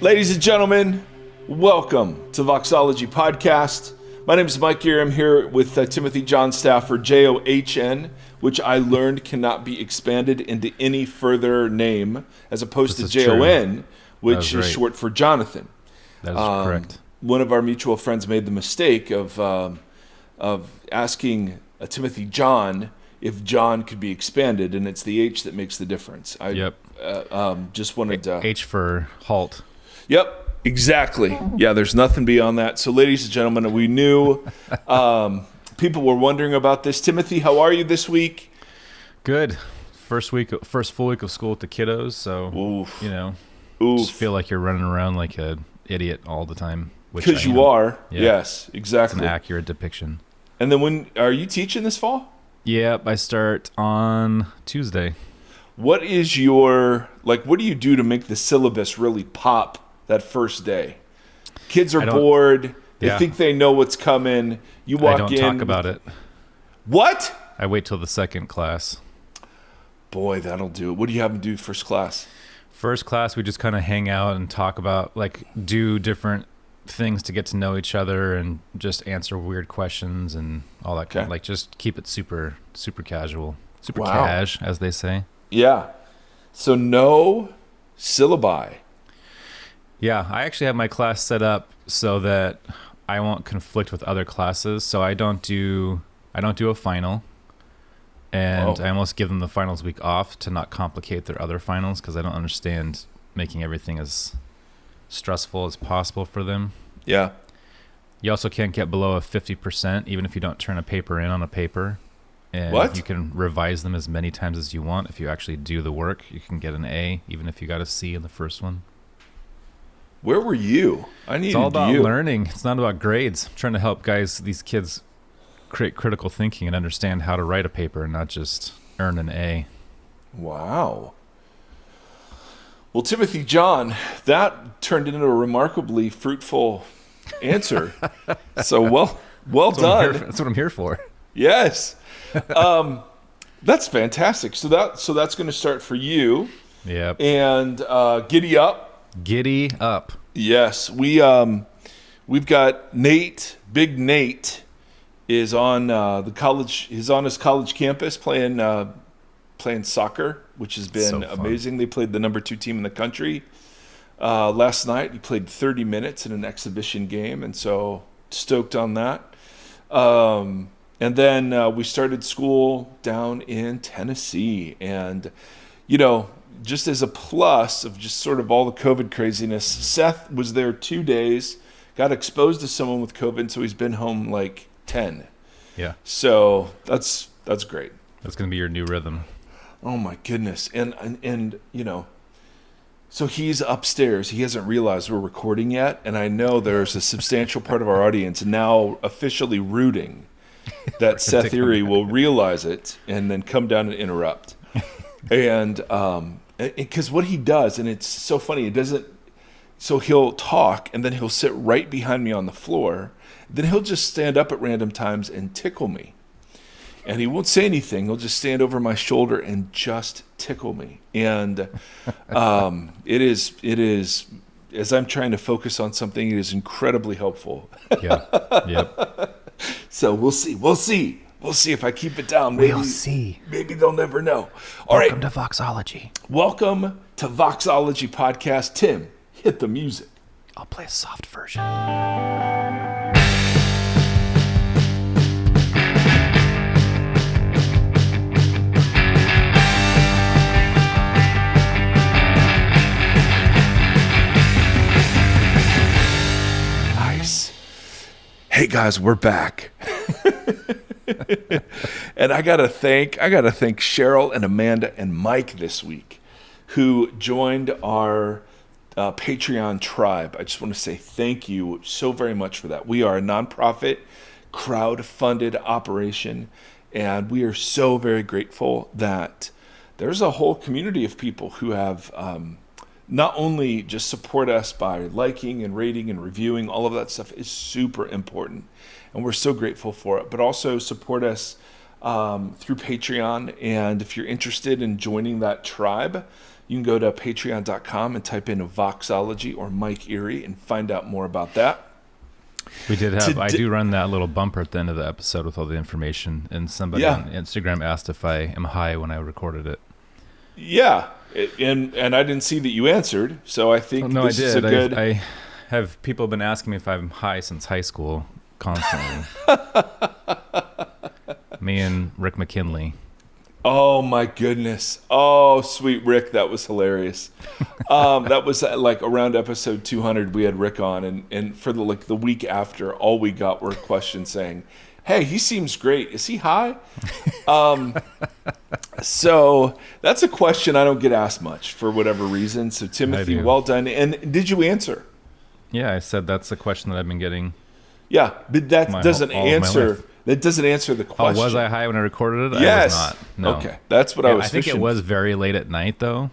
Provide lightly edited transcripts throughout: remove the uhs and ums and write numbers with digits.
Ladies and gentlemen, welcome to Voxology Podcast. My name is Mike Gear. I'm here with Timothy John Stafford, John, which I learned cannot be expanded into any further name, as opposed to Jon, which is short for Jonathan. That is correct. One of our mutual friends made the mistake of asking Timothy John if John could be expanded, and it's the H that makes the difference. Just wanted to... H for halt. Yep, exactly. Yeah, there's nothing beyond that. So, ladies and gentlemen, we knew people were wondering about this. Timothy, how are you this week? Good. First full week of school with the kiddos, so just feel like you're running around like an idiot all the time. Because you are. Yeah. Yes, exactly. It's an accurate depiction. And then when are you teaching this fall? Yep, I start on Tuesday. What is what do you do to make the syllabus really pop that first day? Kids are bored. They think they know what's coming. You walk in. I don't talk about it. What? I wait till the second class. Boy, that'll do it. What do you have them do first class? First class, we just kind of hang out and talk about, do different things to get to know each other and just answer weird questions and all that kind of, just keep it super, super casual. Super cash, as they say. Yeah. So no syllabi. Yeah, I actually have my class set up so that I won't conflict with other classes. So I don't do a final, and I almost give them the finals week off to not complicate their other finals, because I don't understand making everything as stressful as possible for them. Yeah. You also can't get below a 50%, even if you don't turn a paper in on a paper. And you can revise them as many times as you want. If you actually do the work, you can get an A, even if you got a C in the first one. Where were you? It's all about learning. It's not about grades. I'm trying to help these kids create critical thinking and understand how to write a paper and not just earn an A. Wow. Well, Timothy John, that turned into a remarkably fruitful answer. So well done. That's what I'm here for. Yes. That's fantastic. So that's going to start for you. Yep. And giddy up. Giddy up. Yes, we've got Nate. Big Nate is on the college. He's on his college campus playing soccer, which has been amazing. They played the number 2 team in the country last night. He played 30 minutes in an exhibition game, and so stoked on that. And then we started school down in Tennessee, and just as a plus of just sort of all the COVID craziness, Seth was there 2 days, got exposed to someone with COVID, so he's been home 10. Yeah. So that's great. That's going to be your new rhythm. Oh my goodness. And so he's upstairs. He hasn't realized we're recording yet, and I know there's a substantial part of our audience now officially rooting that Seth Erie will realize it and then come down and interrupt. And because what he does, and it's so funny, so he'll talk and then he'll sit right behind me on the floor. Then he'll just stand up at random times and tickle me. And he won't say anything. He'll just stand over my shoulder and just tickle me. And it is, as I'm trying to focus on something, it is incredibly helpful. Yeah. Yep. So we'll see if I keep it down. We'll see. Maybe they'll never know. All right. Welcome to Voxology. Welcome to Voxology Podcast. Tim, hit the music. I'll play a soft version. Nice. Hey guys, we're back. And I gotta thank Cheryl and Amanda and Mike this week, who joined our Patreon tribe. I just want to say thank you so very much for that. We are a nonprofit, crowd-funded operation, and we are so very grateful that there's a whole community of people who have not only just support us by liking and rating and reviewing. All of that stuff is super important, and we're so grateful for it, but also support us through Patreon. And if you're interested in joining that tribe, you can go to patreon.com and type in Voxology or Mike Erre and find out more about that. We did have, I do run that little bumper at the end of the episode with all the information, and somebody on Instagram asked if I am high when I recorded it. Yeah, and I didn't see that you answered, so I think no, this I did. is a good... I have people been asking me if I'm high since high school, constantly. Me and Rick McKinley. Oh my goodness. Oh, sweet Rick, that was hilarious. That was like around episode 200 we had Rick on, and for the week after, all we got were questions saying, "Hey, he seems great. Is he high?" So that's a question I don't get asked much for whatever reason. So Timothy, well done. And did you answer? Yeah, I said that's the question that I've been getting. Yeah, but that doesn't answer. That doesn't answer the question. Oh, was I high when I recorded it? Yes. I was not. No. Okay, that's what I was. I think it was very late at night, though.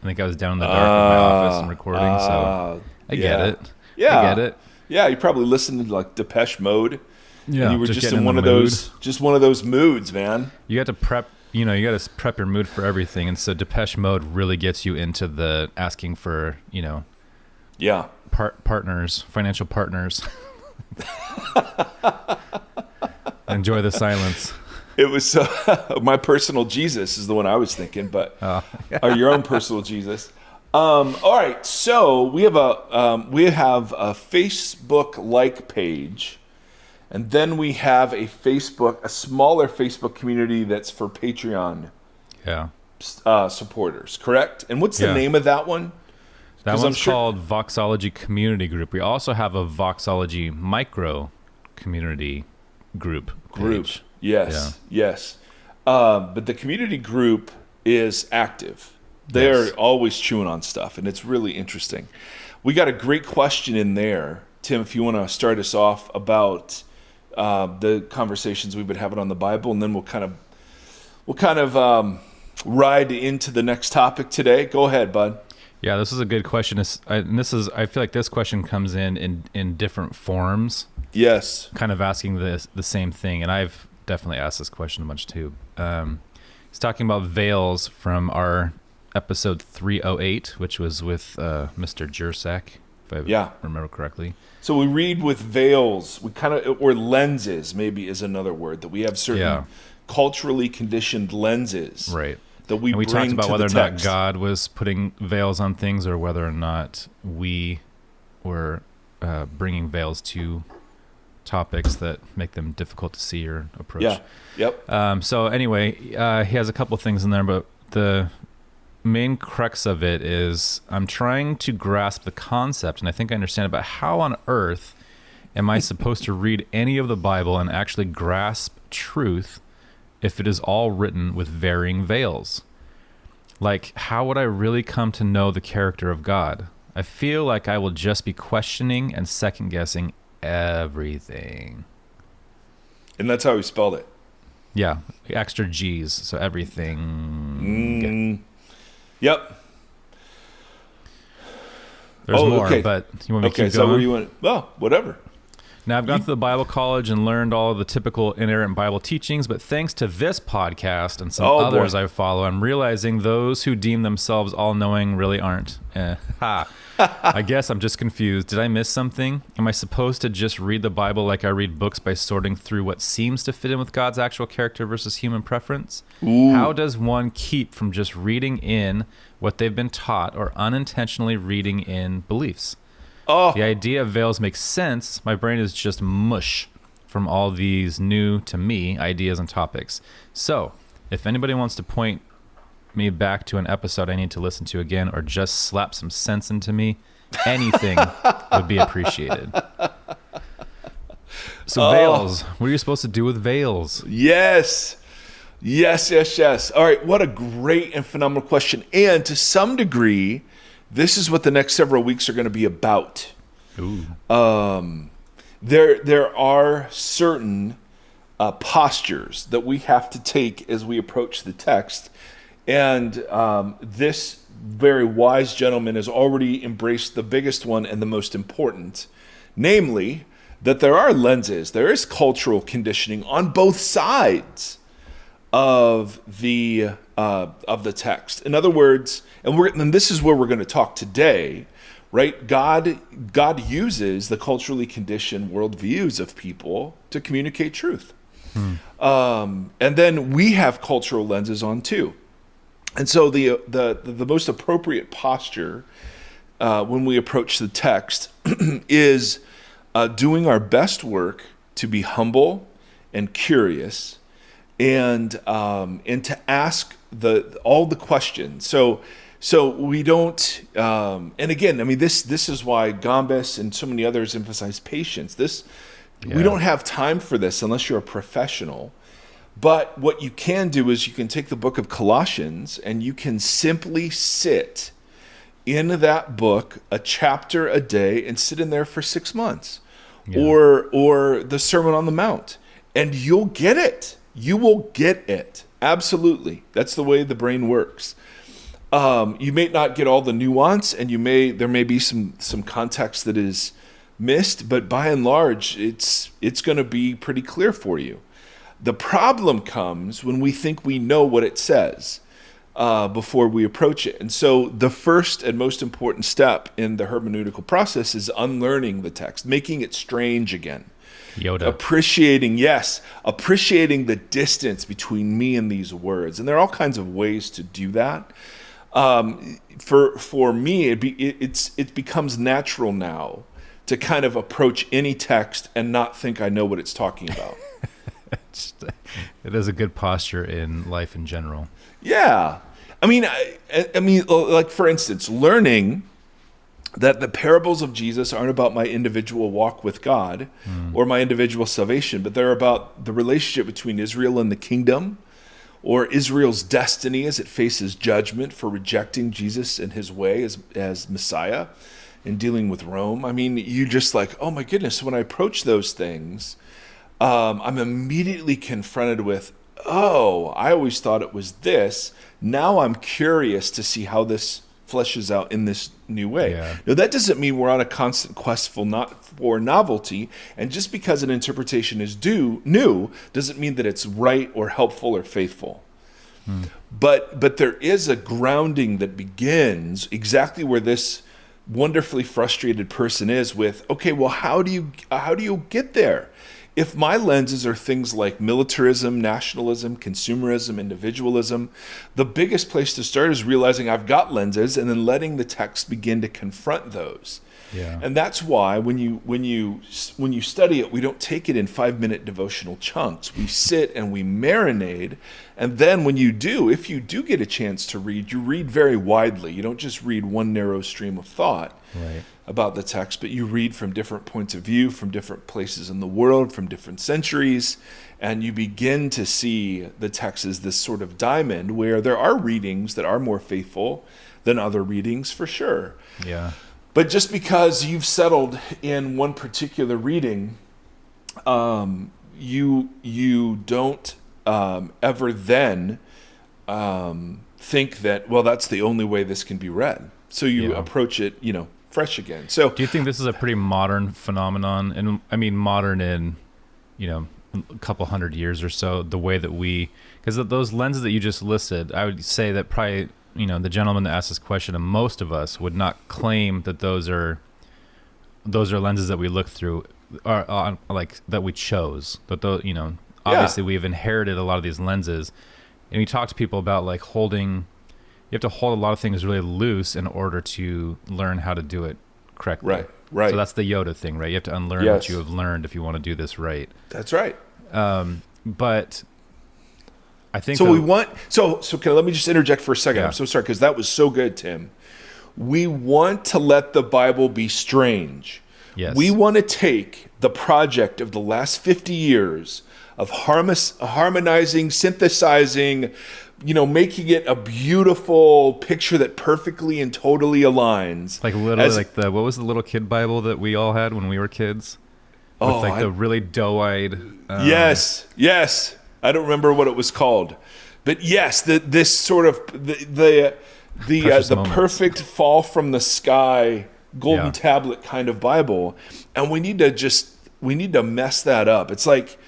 I think I was down in the dark in my office and recording, so I get it. Yeah, I get it. Yeah, you probably listened to like Depeche Mode. Yeah, and you were just in one of those moods, man. You got to prep. You got to prep your mood for everything, and so Depeche Mode really gets you into the asking for, partners, financial partners. Enjoy the silence. It was my personal Jesus is the one I was thinking, but or your own personal Jesus. All right, so we have a Facebook like page, and then we have a smaller Facebook community that's for Patreon supporters. Correct? And what's the name of that one? That one's called Voxology Community Group. We also have a Voxology Micro Community Group. Yes. But the community group is active. They're always chewing on stuff, and it's really interesting. We got a great question in there, Tim, if you want to start us off about the conversations we've been having on the Bible, and then we'll kind of ride into the next topic today. Go ahead, bud. Yeah, this is a good question. I feel like this question comes in different forms. Yes. Kind of asking the same thing, and I've definitely asked this question a bunch too. He's talking about veils from our episode 308, which was with Mr. Jersak, if I remember correctly. So we read with veils, or lenses maybe is another word, that we have certain culturally conditioned lenses. Right. That we talked about whether or not God was putting veils on things, or whether or not we were bringing veils to topics that make them difficult to see or approach. Yeah. Yep. So anyway, he has a couple things in there, but the main crux of it is I'm trying to grasp the concept, and I think I understand about how on earth am I supposed to read any of the Bible and actually grasp truth if it is all written with varying veils? Like, how would I really come to know the character of God? I feel like I will just be questioning and second-guessing everything. And that's how he spelled it. Yeah, extra G's, so everything. Yep. There's more, but you want me to keep going? So where you want? Well, whatever. Now, I've gone to the Bible college and learned all of the typical inerrant Bible teachings, but thanks to this podcast and some others I follow, I'm realizing those who deem themselves all-knowing really aren't. I guess I'm just confused. Did I miss something? Am I supposed to just read the Bible like I read books by sorting through what seems to fit in with God's actual character versus human preference? Ooh. How does one keep from just reading in what they've been taught or unintentionally reading in beliefs? The idea of veils makes sense. My brain is just mush from all these new, to me, ideas and topics. So, if anybody wants to point me back to an episode I need to listen to again, or just slap some sense into me, anything would be appreciated. So veils, what are you supposed to do with veils? Yes. All right, what a great and phenomenal question. And to some degree, this is what the next several weeks are going to be about. Ooh. There are certain postures that we have to take as we approach the text. And this very wise gentleman has already embraced the biggest one and the most important, namely that there are lenses, there is cultural conditioning on both sides of the text. In other words, and this is where we're going to talk today, right? God uses the culturally conditioned worldviews of people to communicate truth. And then we have cultural lenses on too. And so the most appropriate posture when we approach the text is doing our best work to be humble and curious, and to ask all the questions. So we don't. And again, I mean, this is why Gombis and so many others emphasize patience. We don't have time for this unless you're a professional. But what you can do is you can take the book of Colossians and you can simply sit in that book a chapter a day and sit in there for 6 months, or the Sermon on the Mount, and you'll get it. You will get it. Absolutely. That's the way the brain works. You may not get all the nuance, and there may be some context that is missed, but by and large, it's going to be pretty clear for you. The problem comes when we think we know what it says before we approach it. And so the first and most important step in the hermeneutical process is unlearning the text, making it strange again. Yoda. Appreciating the distance between me and these words. And there are all kinds of ways to do that. For me, it becomes natural now to kind of approach any text and not think I know what it's talking about. It is a good posture in life in general. Yeah. I mean, like, for instance, learning that the parables of Jesus aren't about my individual walk with God or my individual salvation, but they're about the relationship between Israel and the kingdom, or Israel's destiny as it faces judgment for rejecting Jesus and his way as Messiah and dealing with Rome. I mean, you just like, oh my goodness, when I approach those things, I'm immediately confronted with, oh, I always thought it was this. Now I'm curious to see how this fleshes out in this new way. Yeah. Now, that doesn't mean we're on a constant quest for novelty. And just because an interpretation is new doesn't mean that it's right or helpful or faithful. But there is a grounding that begins exactly where this wonderfully frustrated person is with, okay, well, how do you get there? If my lenses are things like militarism, nationalism, consumerism, individualism, the biggest place to start is realizing I've got lenses and then letting the text begin to confront those. Yeah. And that's why when you study it, we don't take it in 5-minute devotional chunks. We sit and we marinate, and then if you do get a chance to read, you read very widely. You don't just read one narrow stream of thought. Right. About the text, but you read from different points of view, from different places in the world, from different centuries, and you begin to see the text as this sort of diamond where there are readings that are more faithful than other readings, for sure. Yeah. But just because you've settled in one particular reading, you don't ever then think that, well, that's the only way this can be read. So you approach it, fresh again. So do you think this is a pretty modern phenomenon? And I mean modern in, a couple hundred years or so, the way that because those lenses that you just listed, I would say that probably, the gentleman that asked this question, and most of us would not claim that those are lenses that we look through, are like that we chose. That obviously we've inherited a lot of these lenses, and we talk to people about like you have to hold a lot of things really loose in order to learn how to do it correctly. Right. So that's the Yoda thing, right? You have to unlearn what you have learned if you want to do this right. That's right. But I think so. Let me just interject for a second. Yeah. I'm so sorry because that was so good, Tim. We want to let the Bible be strange. Yes. We want to take the project of the last 50 years of harmonizing, synthesizing, making it a beautiful picture that perfectly and totally aligns. Like literally what was the little kid Bible that we all had when we were kids? With the really doe-eyed... Yes. I don't remember what it was called. But yes, this sort of... The perfect fall from the sky, golden tablet kind of Bible. And we need to mess that up. It's like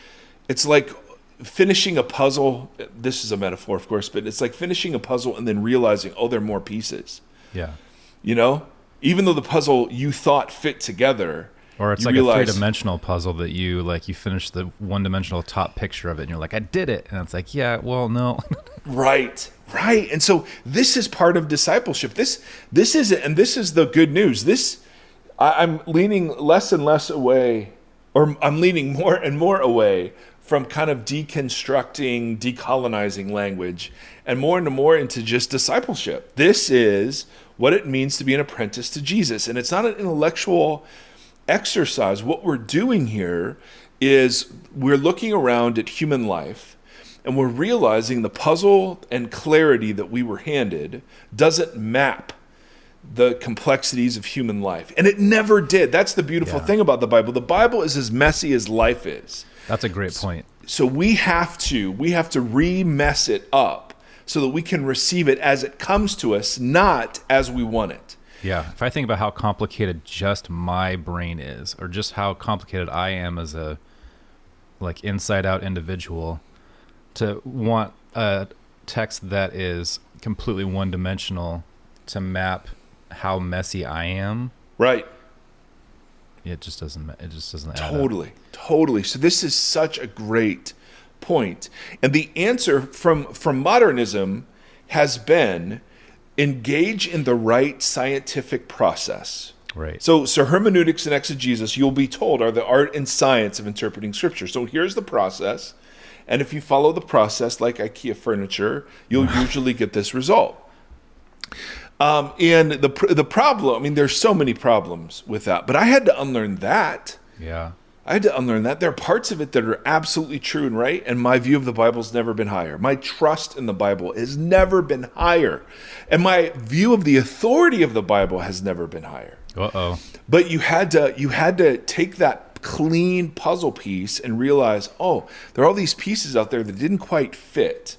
finishing a puzzle. This is a metaphor, of course, but it's like finishing a puzzle and then realizing, oh, there are more pieces. Yeah. You know, even though the puzzle you thought fit together, or it's like a three-dimensional puzzle that you finish the one-dimensional top picture of it, and you're like, I did it, and it's like, yeah, well, no. Right. And so this is part of discipleship. This is it, and this is the good news. I'm leaning less and less away, or I'm leaning more and more away from kind of deconstructing, decolonizing language, and more into just discipleship. This is what it means to be an apprentice to Jesus. And it's not an intellectual exercise. What we're doing here is we're looking around at human life, and we're realizing the puzzle and clarity that we were handed doesn't map the complexities of human life. And it never did. That's the beautiful thing about the Bible. The Bible is as messy as life is. That's a great point. So we have to re-mess it up so that we can receive it as it comes to us, not as we want it. Yeah. If I think about how complicated just my brain is, or just how complicated I am as a inside out individual, to want a text that is completely one dimensional to map how messy I am. Right. It just doesn't add up. Totally. So this is such a great point. And the answer from modernism has been engage in the right scientific process. Right. So hermeneutics and exegesis, you'll be told, are the art and science of interpreting Scripture. So here's the process. And if you follow the process like IKEA furniture, you'll usually get this result. And the problem, there's so many problems with that, but I had to unlearn that. Yeah. I had to unlearn that. There are parts of it that are absolutely true and right, and my view of the Bible's never been higher. My trust in the Bible has never been higher. And my view of the authority of the Bible has never been higher. Uh-oh. But you had to take that clean puzzle piece and realize, oh, there are all these pieces out there that didn't quite fit.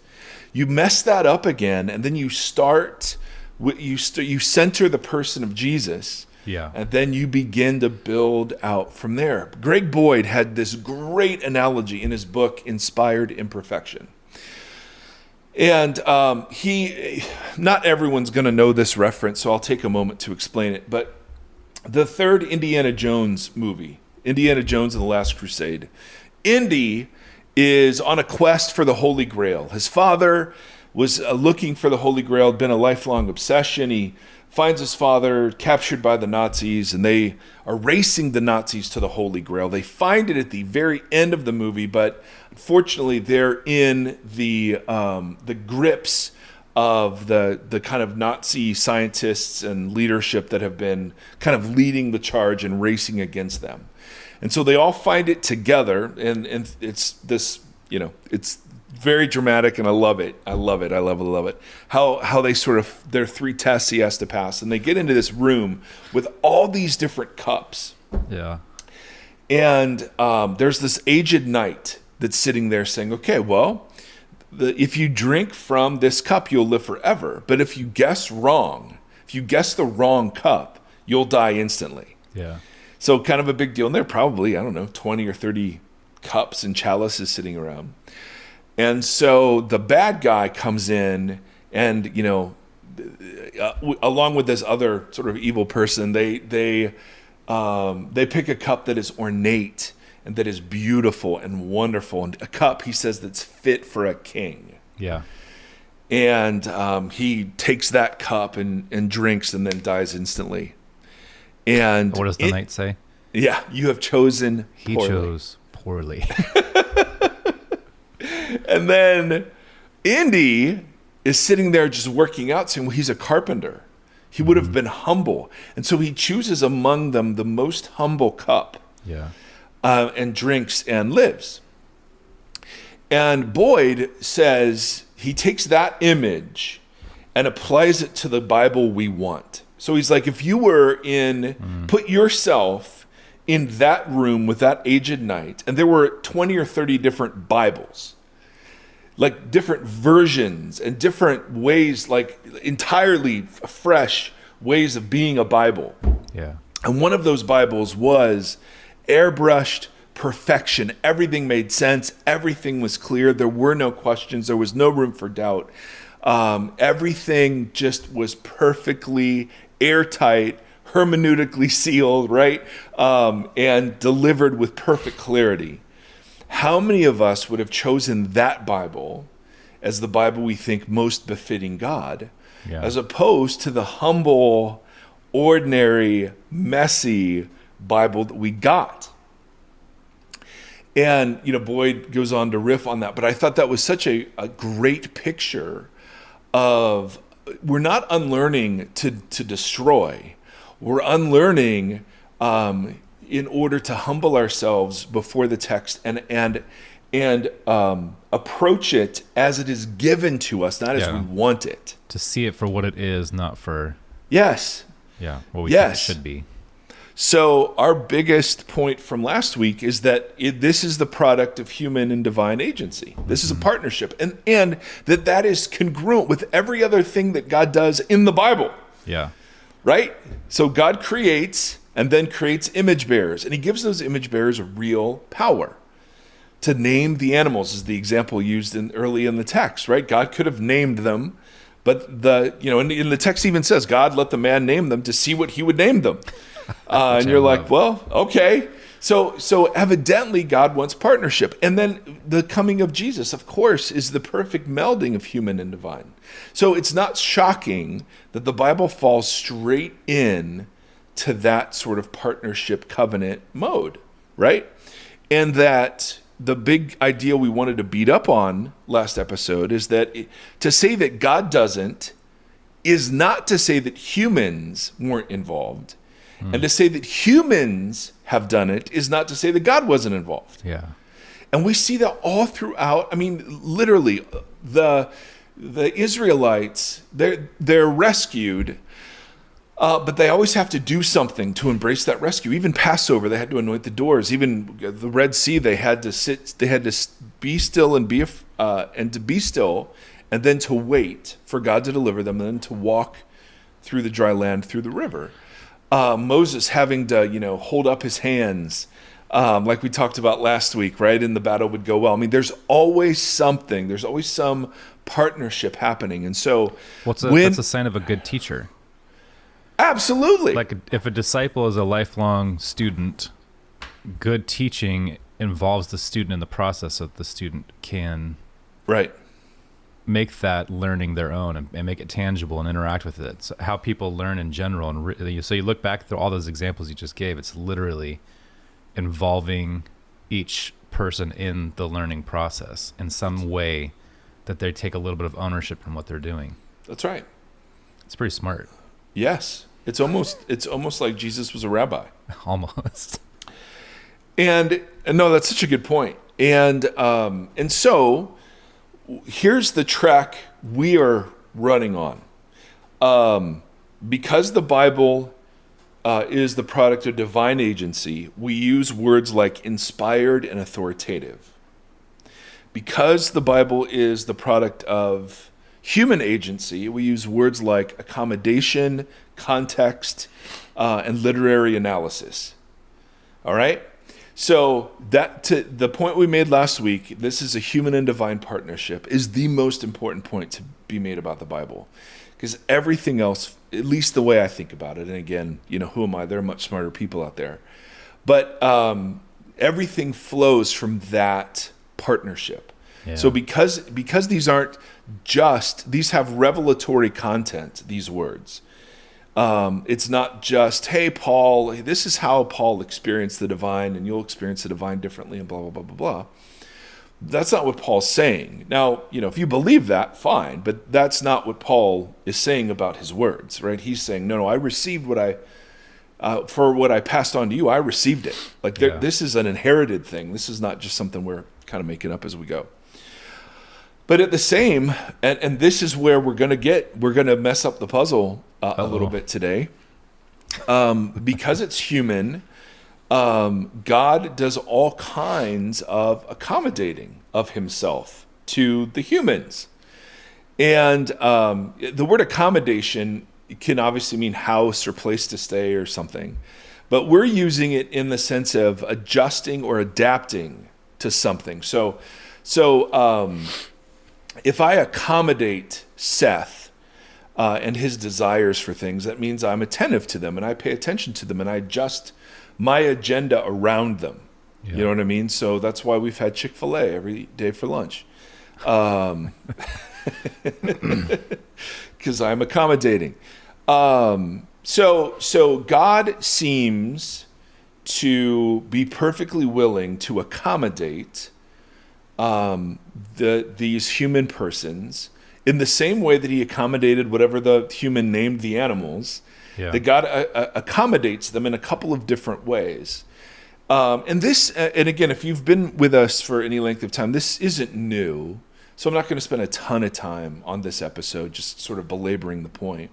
You mess that up again, and then you start... You center the person of Jesus, and then you begin to build out from there. Greg Boyd had this great analogy in his book, Inspired Imperfection. And not everyone's going to know this reference, so I'll take a moment to explain it. But the third Indiana Jones movie, Indiana Jones and the Last Crusade, Indy is on a quest for the Holy Grail. His father was looking for the Holy Grail, had been a lifelong obsession. He finds his father captured by the Nazis, and they are racing the Nazis to the Holy Grail. They find it at the very end of the movie, but unfortunately they're in the grips of the kind of Nazi scientists and leadership that have been kind of leading the charge and racing against them. And so they all find it together, and it's this, it's very dramatic, and I love it. I love it. How they there are 3 tests he has to pass, and they get into this room with all these different cups. Yeah. And there's this aged knight that's sitting there saying, okay, well, if you drink from this cup, you'll live forever. But if you guess the wrong cup, you'll die instantly. Yeah. So kind of a big deal. And there are probably, 20 or 30 cups and chalices sitting around. And so the bad guy comes in and, along with this other sort of evil person, they pick a cup that is ornate and that is beautiful and wonderful. And a cup, he says, that's fit for a king. Yeah. And he takes that cup and drinks and then dies instantly. And what does the knight say? Yeah, you have chosen poorly. He chose poorly. And then Indy is sitting there just working out, saying, well, he's a carpenter. He would have been humble. And so he chooses among them the most humble cup. Yeah. And drinks and lives. And Boyd says he takes that image and applies it to the Bible we want. So he's like, if you were put yourself in that room with that aged knight, and there were 20 or 30 different Bibles, like different versions and different ways, like entirely fresh ways of being a Bible. Yeah. And one of those Bibles was airbrushed, perfection. Everything made sense. Everything was clear. There were no questions. There was no room for doubt. Everything just was perfectly airtight, hermeneutically sealed, right? And delivered with perfect clarity. How many of us would have chosen that Bible as the Bible we think most befitting God, as opposed to the humble, ordinary, messy Bible that we got? And, Boyd goes on to riff on that, but I thought that was such a great picture of, we're not unlearning to destroy. We're unlearning in order to humble ourselves before the text and approach it as it is given to us, not as we want it. To see it for what it is, not for what we think it should be. So our biggest point from last week is that this is the product of human and divine agency. This is a partnership, and that is congruent with every other thing that God does in the Bible. Yeah. Right? So God creates and then creates image bearers, and he gives those image bearers real power. To name the animals is the example used early in the text, right? God could have named them, but in the text even says, God let the man name them to see what he would name them. And you're like, well, okay. So evidently God wants partnership. And then the coming of Jesus, of course, is the perfect melding of human and divine. So it's not shocking that the Bible falls straight in to that sort of partnership covenant mode, right? And that the big idea we wanted to beat up on last episode is that to say that God doesn't is not to say that humans weren't involved. And to say that humans have done it is not to say that God wasn't involved. Yeah. And we see that all throughout. I mean, literally, the Israelites, they're rescued, but they always have to do something to embrace that rescue. Even Passover, they had to anoint the doors. Even the Red Sea, they had to be still and to be still, and then to wait for God to deliver them, and then to walk through the dry land, through the river. Moses having to, hold up his hands, like we talked about last week, right? And the battle would go well. I mean, there's always something. There's always some partnership happening. And so that's a sign of a good teacher. Absolutely. Like if a disciple is a lifelong student, good teaching involves the student in the process so that the student can make that learning their own and make it tangible and interact with it. So how people learn in general. And so you look back through all those examples you just gave, it's literally involving each person in the learning process in some way that they take a little bit of ownership from what they're doing. That's right. It's pretty smart. Yes. It's almost like Jesus was a rabbi. Almost. And no, that's such a good point. And so here's the track we are running on. Because the Bible is the product of divine agency, we use words like inspired and authoritative. Because the Bible is the product of human agency, we use words like accommodation, context, and literary analysis. All right? So to the point we made last week, this is a human and divine partnership, is the most important point to be made about the Bible. Because everything else, at least the way I think about it, and again, who am I? There are much smarter people out there. But everything flows from that partnership. Yeah. So because these aren't these have revelatory content, these words. It's not just, hey, Paul, this is how Paul experienced the divine, and you'll experience the divine differently, and blah, blah, blah, blah, blah. That's not what Paul's saying. Now, if you believe that, fine, but that's not what Paul is saying about his words, right? He's saying, no, I received what I passed on to you, I received it. This is an inherited thing. This is not just something we're kind of making up as we go. But at the same, and this is where we're going to mess up the puzzle a little bit today. Because it's human, God does all kinds of accommodating of himself to the humans. And the word accommodation can obviously mean house or place to stay or something. but we're using it in the sense of adjusting or adapting to something. So if I accommodate Seth and his desires for things, that means I'm attentive to them and I pay attention to them and I adjust my agenda around them. Yeah. You know what I mean? So that's why we've had Chick-fil-A every day for lunch. Because I'm accommodating. So God seems to be perfectly willing to accommodate these human persons in the same way that he accommodated whatever the human named the animals. Yeah. That God accommodates them in a couple of different ways. And again, if you've been with us for any length of time, this isn't new. So I'm not going to spend a ton of time on this episode, just sort of belaboring the point.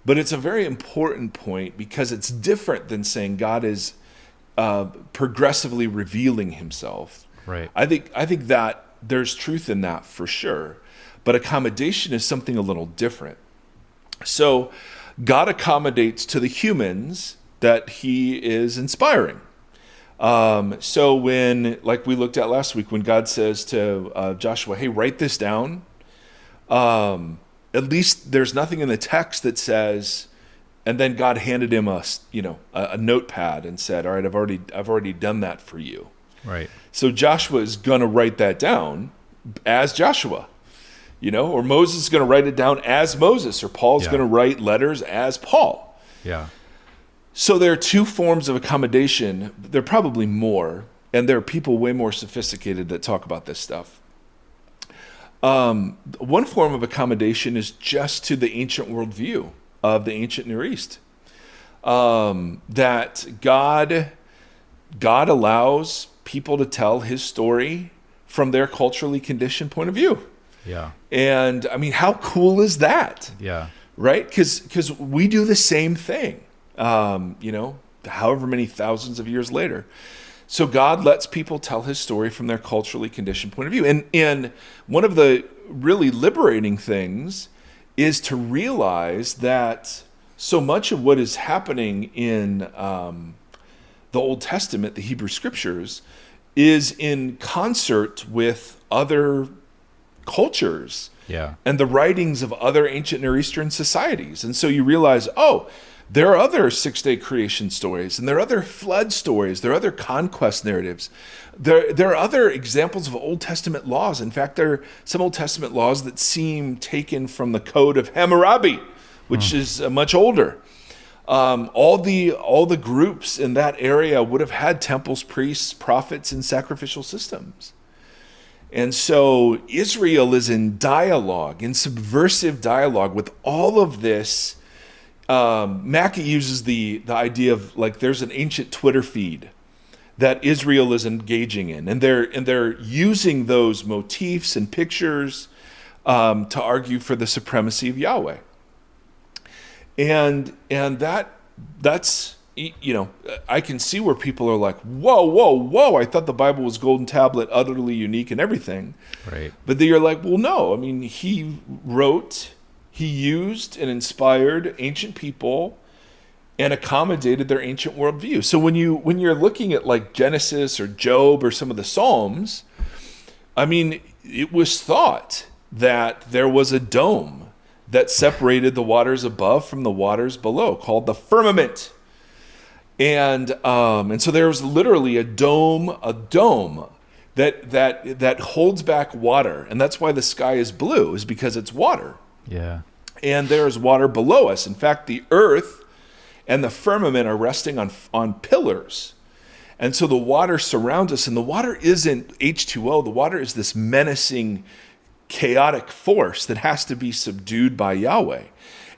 But it's a very important point because it's different than saying God is progressively revealing himself. Right. I think that there's truth in that for sure. But accommodation is something a little different. So God accommodates to the humans that he is inspiring. So when, like we looked at last week, when God says to Joshua, hey, write this down, at least there's nothing in the text that says, and then God handed him a notepad and said, all right, I've already done that for you. Right. So Joshua is going to write that down as Joshua, or Moses is going to write it down as Moses, or Paul's going to write letters as Paul. Yeah. So there are two forms of accommodation. There are probably more, and there are people way more sophisticated that talk about this stuff. One form of accommodation is just to the ancient worldview of the ancient Near East. That God allows people to tell his story from their culturally conditioned point of view. Yeah. And I mean, how cool is that? Yeah. Right? Because we do the same thing, however many thousands of years later. So God lets people tell his story from their culturally conditioned point of view. And one of the really liberating things is to realize that so much of what is happening in the Old Testament, the Hebrew Scriptures, is in concert with other cultures and the writings of other ancient Near Eastern societies. And so you realize, there are other six-day creation stories, and there are other flood stories, there are other conquest narratives. There are other examples of Old Testament laws. In fact, there are some Old Testament laws that seem taken from the Code of Hammurabi, which is much older. All the groups in that area would have had temples, priests, prophets, and sacrificial systems. And so Israel is in dialogue, in subversive dialogue with all of this. Mackey uses the idea of like there's an ancient Twitter feed that Israel is engaging in, and they're using those motifs and pictures to argue for the supremacy of Yahweh. And that's I can see where people are like, whoa, I thought the Bible was golden tablet, utterly unique and everything. Right. But then you're like, well, no. I mean, he used and inspired ancient people and accommodated their ancient worldview. So when you're looking at like Genesis or Job or some of the Psalms, I mean, it was thought that there was a dome that separated the waters above from the waters below, called the firmament. And so there was literally a dome that holds back water, and that's why the sky is blue, is because it's water. Yeah. And there is water below us. In fact, the earth and the firmament are resting on pillars. And so the water surrounds us, and the water isn't H2O. The water is this menacing, chaotic force that has to be subdued by Yahweh.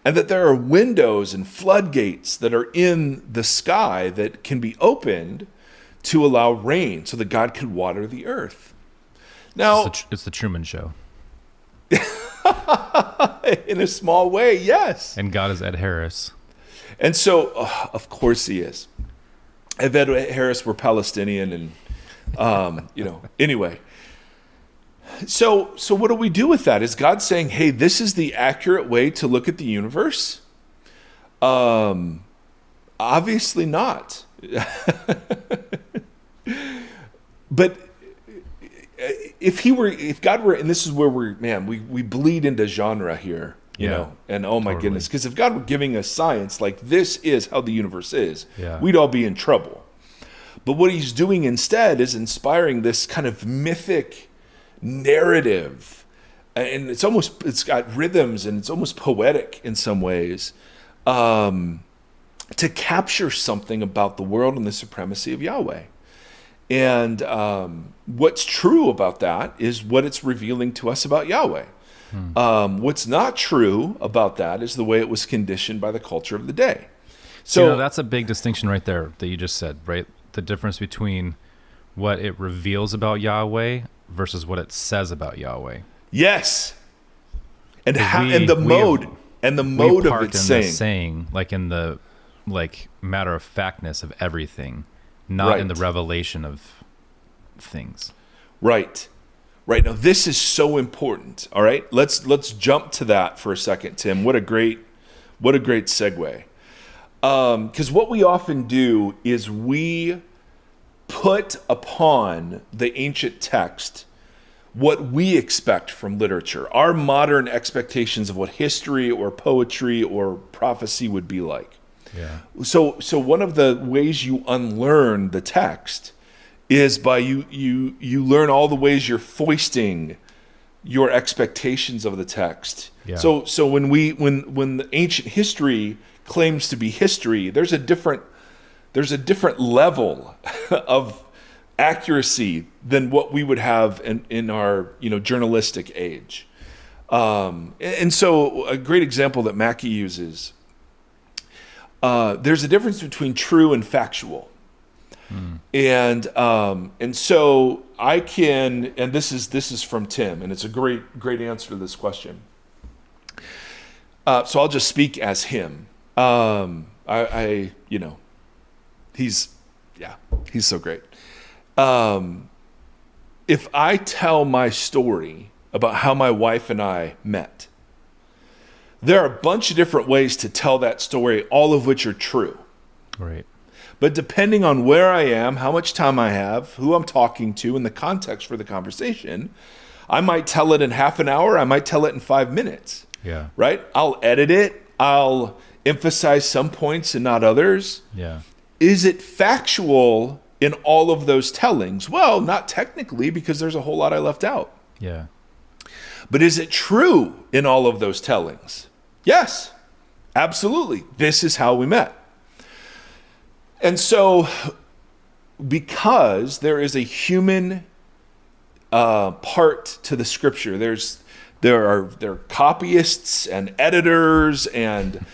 And that there are windows and floodgates that are in the sky that can be opened to allow rain so that God could water the earth. Now, it's the Truman Show. In a small way, yes. And God is Ed Harris. And so, of course he is. If Ed Harris were Palestinian and, anyway. So what do we do with that? Is God saying, hey, this is the accurate way to look at the universe? Obviously not. But if God were, and this is where we bleed into genre here, you know, and oh my goodness, because if God were giving us science, like this is how the universe is, we'd all be in trouble. But what he's doing instead is inspiring this kind of mythic narrative, and it's got rhythms, and it's almost poetic in some ways, to capture something about the world and the supremacy of Yahweh. And what's true about that is what it's revealing to us about Yahweh. What's not true about that is the way it was conditioned by the culture of the day. So that's a big distinction right there that you just said, right? The difference between what it reveals about Yahweh versus what it says about Yahweh. Yes. And the mode of its saying, like in the matter of factness of everything, not in the revelation of things. Right. Now this is so important. All right. Let's jump to that for a second, Tim. What a great segue. Because what we often do is we put upon the ancient text what we expect from literature, our modern expectations of what history or poetry or prophecy would be like. Yeah. So one of the ways you unlearn the text is by you learn all the ways you're foisting your expectations of the text. Yeah. So when the ancient history claims to be history, there's a different level of accuracy than what we would have in our journalistic age. And so a great example that Mackey uses, there's a difference between true and factual. And so I can, and this is from Tim, and it's a great answer to this question. So I'll just speak as him. He's so great. If I tell my story about how my wife and I met, there are a bunch of different ways to tell that story, all of which are true. Right. But depending on where I am, how much time I have, who I'm talking to, and the context for the conversation, I might tell it in half an hour, I might tell it in 5 minutes. Yeah. Right? I'll edit it. I'll emphasize some points and not others. Yeah. Is it factual in all of those tellings? Well, not technically, because there's a whole lot I left out. Yeah. But is it true in all of those tellings? Yes, absolutely. This is how we met. And so, because there is a human part to the scripture, there are copyists and editors and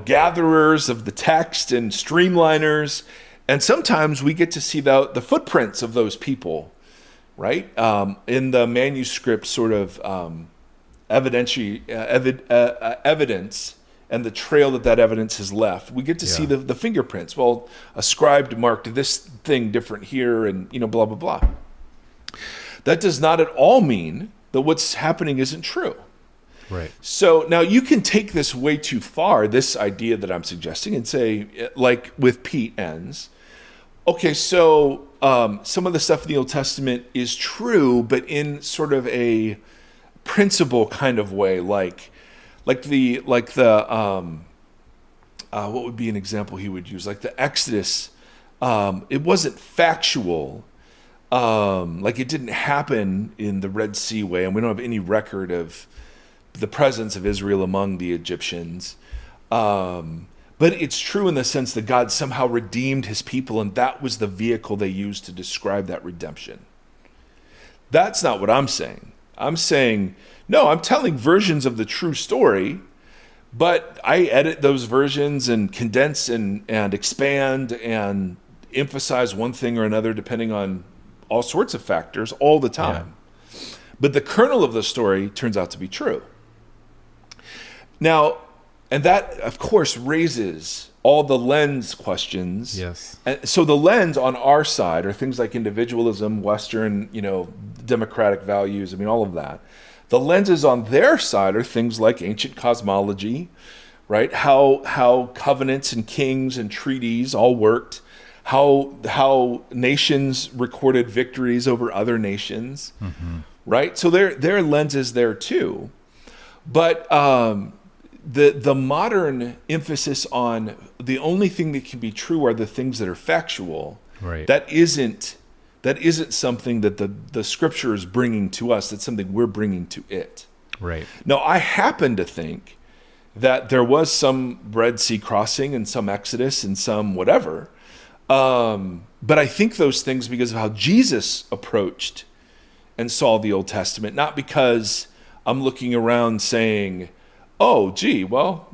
gatherers of the text and streamliners, and sometimes we get to see the footprints of those people, right? In the manuscript sort of evidence and the trail that evidence has left. We get to see the fingerprints. Well, a scribe marked this thing different here, and blah, blah, blah. That does not at all mean that what's happening isn't true. Right. So now you can take this way too far, this idea that I'm suggesting, and say, like with Pete ends, okay, so some of the stuff in the Old Testament is true, but in sort of a principle kind of way, like the what would be an example he would use? Like the Exodus, it wasn't factual. Like it didn't happen in the Red Sea way, and we don't have any record of the presence of Israel among the Egyptians. But it's true in the sense that God somehow redeemed his people, and that was the vehicle they used to describe that redemption. That's not what I'm saying. I'm saying, no, I'm telling versions of the true story, but I edit those versions and condense and expand and emphasize one thing or another depending on all sorts of factors all the time. Yeah. But the kernel of the story turns out to be true. Now, and that, of course, raises all the lens questions. Yes. And so the lens on our side are things like individualism, Western, democratic values, all of that. The lenses on their side are things like ancient cosmology, right? How covenants and kings and treaties all worked, how nations recorded victories over other nations, right? So there are lenses there too. But the modern emphasis on the only thing that can be true are the things that are factual. Right. That isn't something that the scripture is bringing to us. That's something we're bringing to it. Right. Now, I happen to think that there was some Red Sea crossing and some Exodus and some whatever. But I think those things because of how Jesus approached and saw the Old Testament, not because I'm looking around saying, oh, gee, well,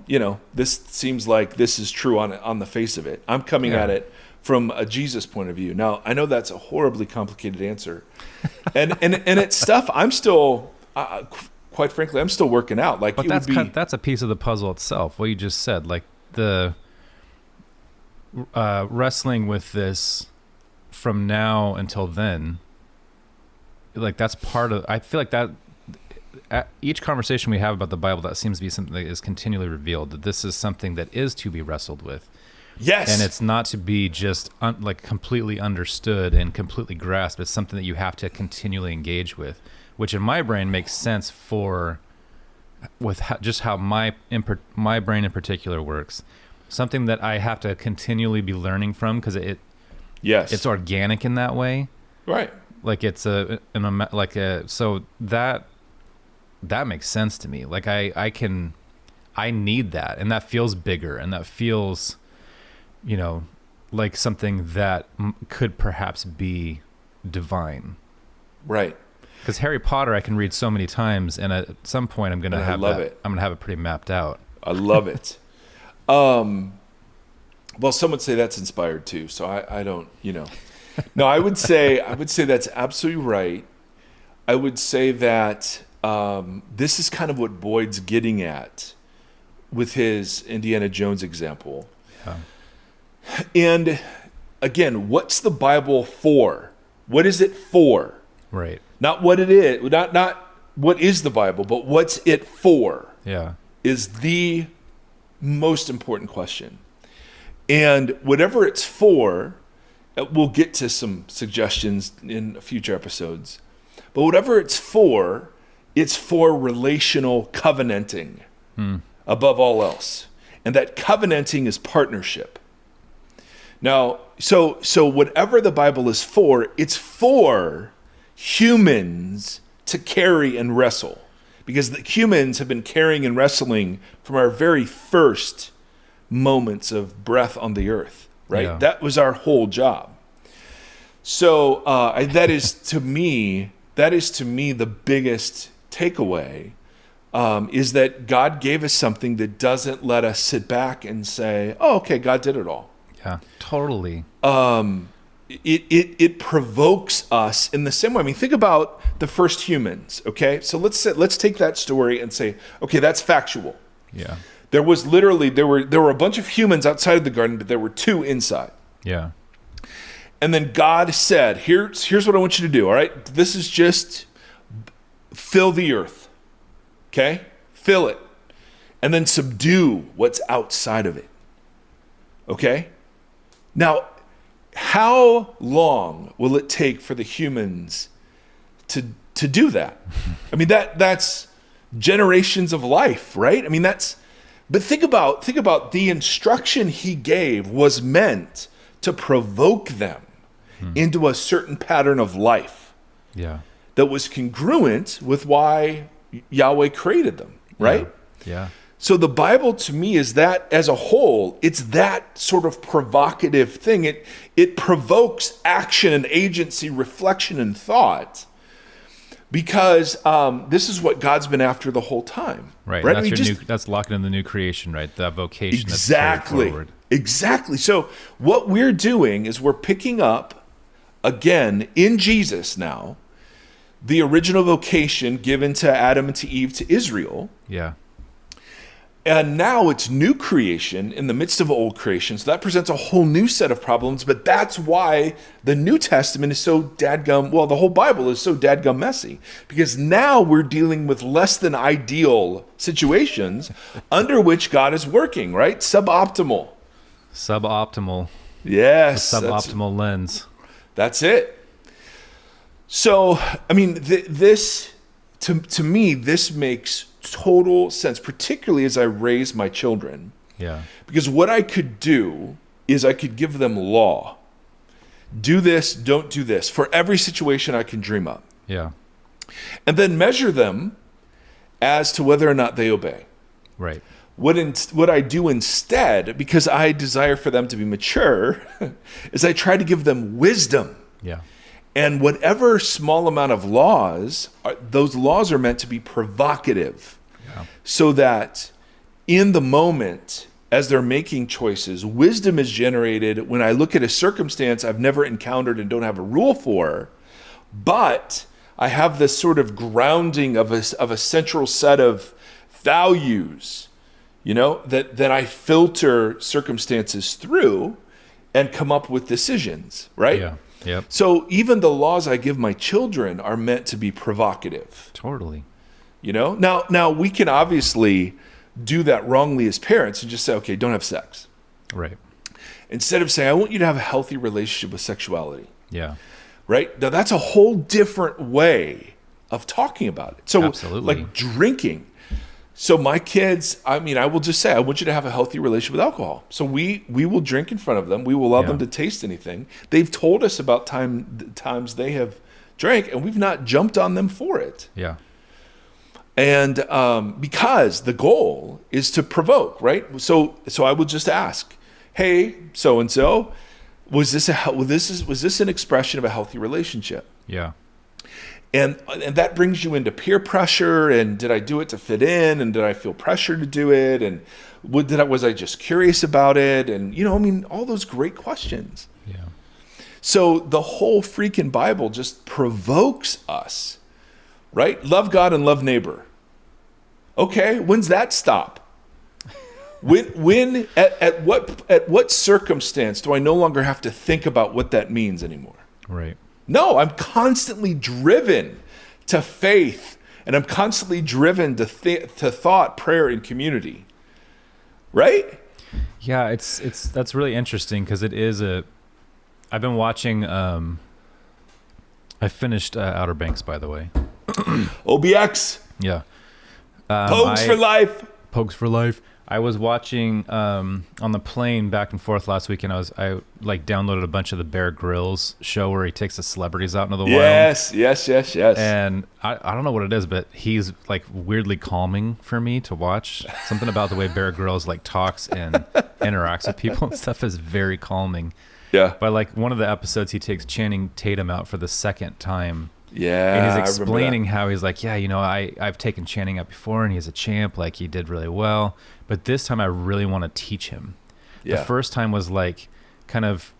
this seems like this is true on the face of it. I'm coming at it from a Jesus point of view. Now, I know that's a horribly complicated answer. And it's stuff I'm still, quite frankly, I'm still working out. Like, but that's a piece of the puzzle itself, what you just said. Like the wrestling with this from now until then, like that's part of, I feel like that each conversation we have about the Bible, that seems to be something that is continually revealed, that this is something that is to be wrestled with. Yes. And it's not to be just like completely understood and completely grasped. It's something that you have to continually engage with, which in my brain makes sense just how my brain in particular works. Something that I have to continually be learning from because it's organic in that way. Right. Like so that makes sense to me. Like I need that, and that feels bigger, and that feels, like something that could perhaps be divine. Right. Because Harry Potter I can read so many times, and at some point I'm gonna have it pretty mapped out. I love it. Well, some would say that's inspired too. So I don't, No, I would say that's absolutely right. I would say that this is kind of what Boyd's getting at with his Indiana Jones example. Yeah. And again, what's the Bible for? What is it for? Right. Not what it is, not what is the Bible, but what's it for? Yeah. Is the most important question. And whatever it's for, we'll get to some suggestions in future episodes. But whatever it's for relational covenanting above all else. And that covenanting is partnership. Now, so whatever the Bible is for, it's for humans to carry and wrestle. Because the humans have been carrying and wrestling from our very first moments of breath on the earth, right? Yeah. That was our whole job. So that is to me the biggest takeaway, is that God gave us something that doesn't let us sit back and say, oh, okay, God did it all. Yeah, totally. It provokes us in the same way. I mean, think about the first humans, okay? So let's take that story and say, okay, that's factual. Yeah. There were a bunch of humans outside of the garden, but there were two inside. Yeah. And then God said, here's what I want you to do, all right? This is just fill the earth, okay? Fill it. And then subdue what's outside of it, okay? Now, how long will it take for the humans to do that? I mean, that's generations of life, right? I mean, but think about the instruction he gave was meant to provoke them into a certain pattern of life. Yeah. That was congruent with why Yahweh created them, right? Yeah. So the Bible to me is that as a whole, it's that sort of provocative thing. It provokes action and agency, reflection and thought, because this is what God's been after the whole time. Right. Right? That's locked in the new creation, right? That vocation. Exactly. That's carried forward. Exactly. So what we're doing is we're picking up again in Jesus now the original vocation given to Adam and to Eve to Israel. Yeah. And now it's new creation in the midst of old creation. So that presents a whole new set of problems. But that's why the New Testament is so dadgum, well, the whole Bible is so dadgum messy. Because now we're dealing with less than ideal situations under which God is working, right? Suboptimal. Suboptimal. Yes. The suboptimal lens. That's it. So, I mean, this, to me, this makes total sense, particularly as I raise my children. Yeah. Because what I could do is I could give them law. Do this, don't do this, for every situation I can dream up. Yeah. And then measure them as to whether or not they obey. Right. What I do instead, because I desire for them to be mature, is I try to give them wisdom. Yeah. And whatever small amount of laws, those laws are meant to be provocative. Yeah. So that in the moment, as they're making choices, wisdom is generated when I look at a circumstance I've never encountered and don't have a rule for, but I have this sort of grounding of a central set of values, that I filter circumstances through and come up with decisions, right? Yeah. Yep. So even the laws I give my children are meant to be provocative. Totally. Now we can obviously do that wrongly as parents and just say, okay, don't have sex. Right. Instead of saying, I want you to have a healthy relationship with sexuality. Yeah. Right? Now that's a whole different way of talking about it. So Absolutely. Like drinking. So my kids, I will just say, I want you to have a healthy relationship with alcohol. So we will drink in front of them. We will allow them to taste anything. They've told us about times they have drank, and we've not jumped on them for it. Yeah. And because the goal is to provoke, right? So I would just ask, hey, so and so, was this an expression of a healthy relationship? Yeah. And that brings you into peer pressure, and did I do it to fit in, and did I feel pressure to do it, and was I just curious about it, and all those great questions. Yeah. So the whole freaking Bible just provokes us, right? Love God and love neighbor. Okay, when's that stop? When at what circumstance do I no longer have to think about what that means anymore? Right. No, I'm constantly driven to faith, and I'm constantly driven to thought, prayer, and community. Right? Yeah, that's really interesting because it is I've been watching. I finished Outer Banks, by the way. OBX. Yeah. Pokes for life. Pokes for life. I was watching on the plane back and forth last week, and I downloaded a bunch of the Bear Grylls show where he takes the celebrities out into the wild. Yes. And I don't know what it is, but he's like weirdly calming for me to watch. Something about the way Bear Grylls talks and interacts with people and stuff is very calming. Yeah. But one of the episodes, he takes Channing Tatum out for the second time. Yeah, and he's explaining how he's like, I've taken Channing out before, and he's a champ. He did really well, but this time I really want to teach him. Yeah. The first time was kind of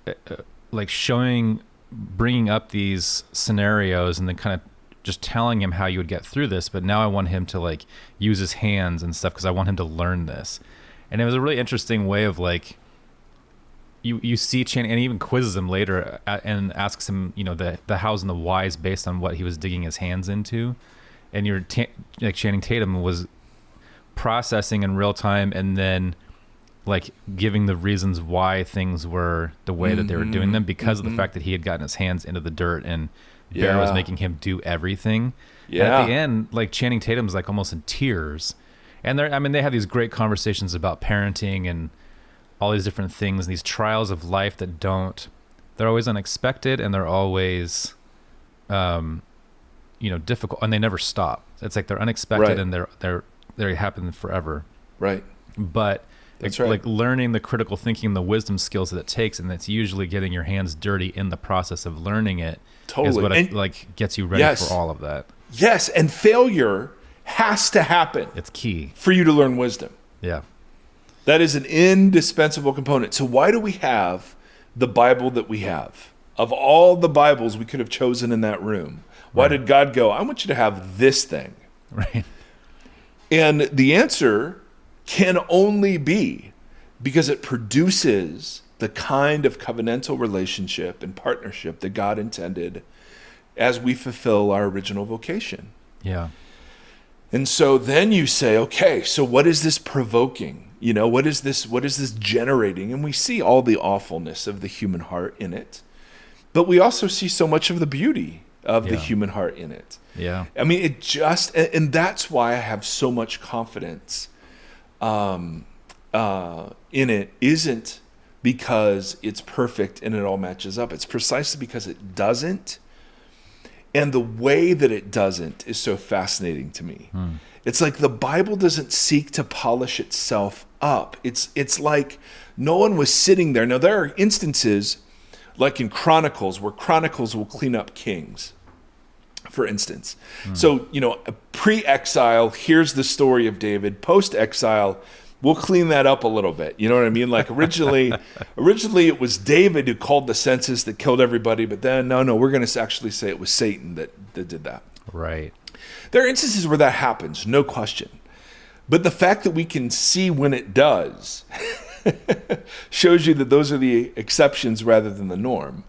bringing up these scenarios, and then kind of just telling him how you would get through this. But now I want him to use his hands and stuff because I want him to learn this. And it was a really interesting way of You see Channing, and he even quizzes him later and asks him, the hows and the whys based on what he was digging his hands into. And Channing Tatum was processing in real time and then giving the reasons why things were the way that they were doing them because of the fact that he had gotten his hands into the dirt and Bear was making him do everything. Yeah. And at the end, Channing Tatum's almost in tears. And they have these great conversations about parenting and all these different things, these trials of life they're always unexpected, and they're always, difficult, and they never stop. It's they're unexpected, right. And they happen forever. Right. But that's right. Learning the critical thinking, the wisdom skills that it takes, and it's usually getting your hands dirty in the process of learning it. Totally. Is what it gets you ready for all of that. Yes, and failure has to happen. It's key for you to learn wisdom. Yeah. That is an indispensable component. So why do we have the Bible that we have? Of all the Bibles we could have chosen in that room, why did God go, I want you to have this thing? Right. And the answer can only be because it produces the kind of covenantal relationship and partnership that God intended as we fulfill our original vocation. Yeah. And so then you say, okay, so what is this provoking? What is this generating? And we see all the awfulness of the human heart in it. But we also see so much of the beauty of the human heart in it. Yeah. I mean, and that's why I have so much confidence in it. Isn't because it's perfect and it all matches up. It's precisely because it doesn't. And the way that it doesn't is so fascinating to me. It's like the Bible doesn't seek to polish itself up. It's like no one was sitting there. Now, there are instances, like in Chronicles, where Chronicles will clean up kings, for instance. So, pre-exile, here's the story of David. Post-exile, we'll clean that up a little bit. You know what I mean? Like originally it was David who called the census that killed everybody, but then, no, we're going to actually say it was Satan that did that. Right. There are instances where that happens, no question. But the fact that we can see when it does shows you that those are the exceptions rather than the norm.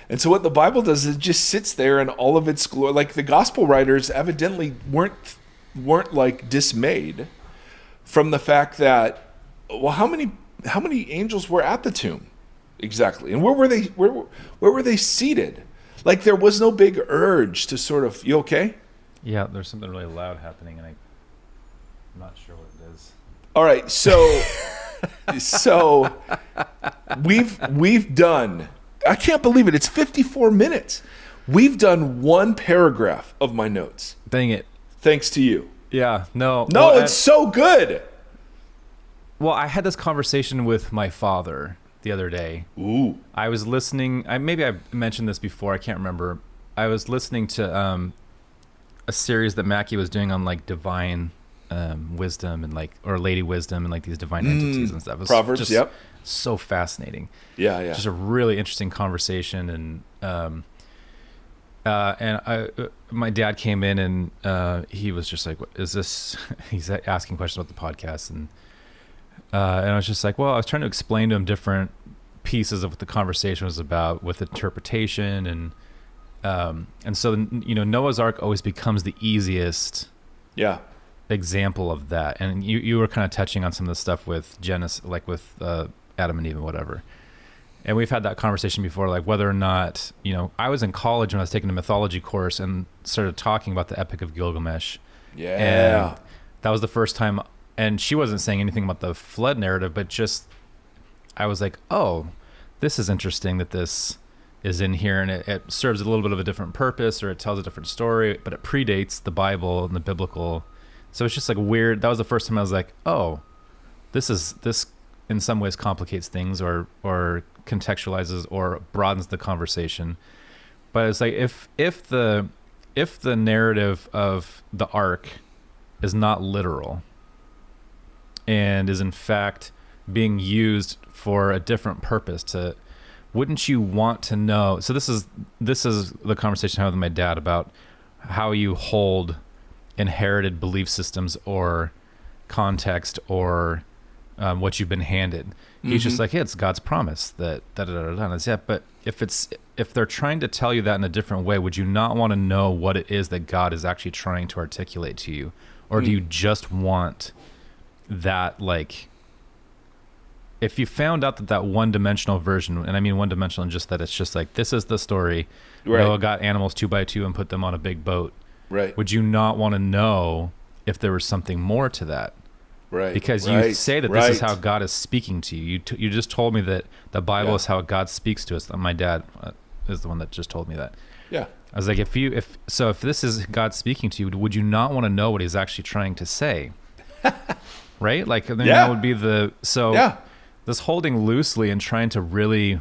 And so what the Bible does is it just sits there in all of its glory. Like the gospel writers evidently weren't like dismayed from the fact that, well, how many angels were at the tomb exactly, and where were they seated? Like there was no big urge to sort of, you okay? Yeah, there's something really loud happening, and I'm not sure what it is. All right, so we've done. I can't believe it. It's 54 minutes. We've done one paragraph of my notes. Dang it! Thanks to you. Yeah. No. No, well, it's so good. Well, I had this conversation with my father the other day. Ooh. I was listening. Maybe I mentioned this before. I can't remember. I was listening to a series that Mackie was doing on like divine wisdom and or lady wisdom and like these divine entities and stuff. It was Proverbs. just Yep. So fascinating. Yeah. Just a really interesting conversation and my dad came in and he was just like, "What is this?" He's asking questions about the podcast, and I was just like, "Well, I was trying to explain to him different pieces of what the conversation was about with interpretation and so Noah's Ark always becomes the easiest example of that." And you were kind of touching on some of the stuff with Genesis, like with Adam and Eve and whatever. And we've had that conversation before, like whether or not, I was in college when I was taking a mythology course and started talking about the Epic of Gilgamesh. Yeah. And that was the first time, and she wasn't saying anything about the flood narrative, but just, I was like, oh, this is interesting that this is in here, and it serves a little bit of a different purpose, or it tells a different story, but it predates the Bible and the biblical. So it's just like weird. That was the first time I was like, oh, this in some ways complicates things or contextualizes or broadens the conversation. But it's like if the narrative of the ark is not literal and is in fact being used for a different purpose, wouldn't you want to know? So this is the conversation I had with my dad about how you hold inherited belief systems or context or what you've been handed. He's just like, hey, it's God's promise that and it's, yeah, but if they're trying to tell you that in a different way, would you not want to know what it is that God is actually trying to articulate to you? Or do you just want that, like, if you found out that one-dimensional version, and I mean one-dimensional in just that it's just like, this is the story, right. Noah got animals 2 by 2 and put them on a big boat. Right. Would you not want to know if there was something more to that? Right. Because you say that this is how God is speaking to you. You just told me that the Bible is how God speaks to us. My dad is the one that just told me that. Yeah. I was like, if this is God speaking to you, would you not want to know what he's actually trying to say? Right? Like, then that would be this holding loosely and trying to really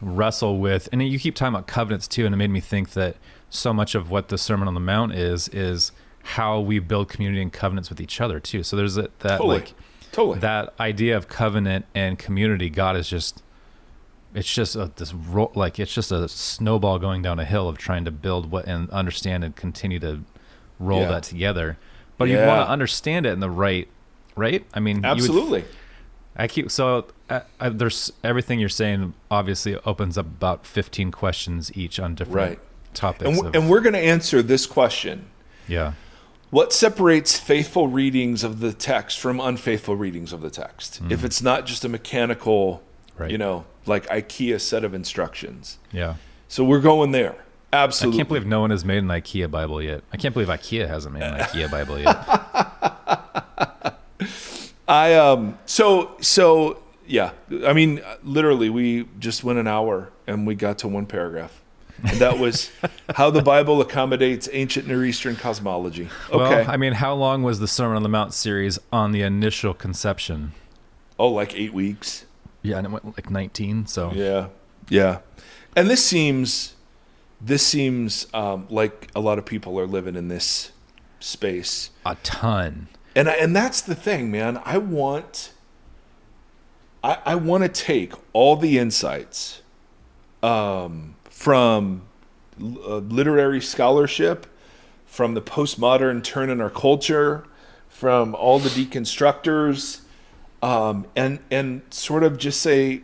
wrestle with, and you keep talking about covenants too, and it made me think that so much of what the Sermon on the Mount is how we build community and covenants with each other too. So there's that idea of covenant and community. God is it's just a snowball going down a hill of trying to build and understand and continue to roll that together. But you want to understand it in the right right? I mean, Absolutely. There's everything you're saying obviously opens up about 15 questions each on different topics. And we're going to answer this question. Yeah. What separates faithful readings of the text from unfaithful readings of the text? If it's not just a mechanical, like IKEA set of instructions. Yeah. So we're going there. Absolutely. I can't believe no one has made an IKEA Bible yet. I can't believe IKEA hasn't made an IKEA Bible yet. Yeah. I mean, literally, we just went an hour and we got to one paragraph. And that was how the Bible accommodates ancient Near Eastern cosmology. Okay. Well, I mean, how long was the Sermon on the Mount series on the initial conception? Oh, like 8 weeks. Yeah, and it went like 19. So yeah. And this seems like a lot of people are living in this space. A ton. And that's the thing, man. I want to take all the insights from literary scholarship, from the postmodern turn in our culture, from all the deconstructors, and sort of just say,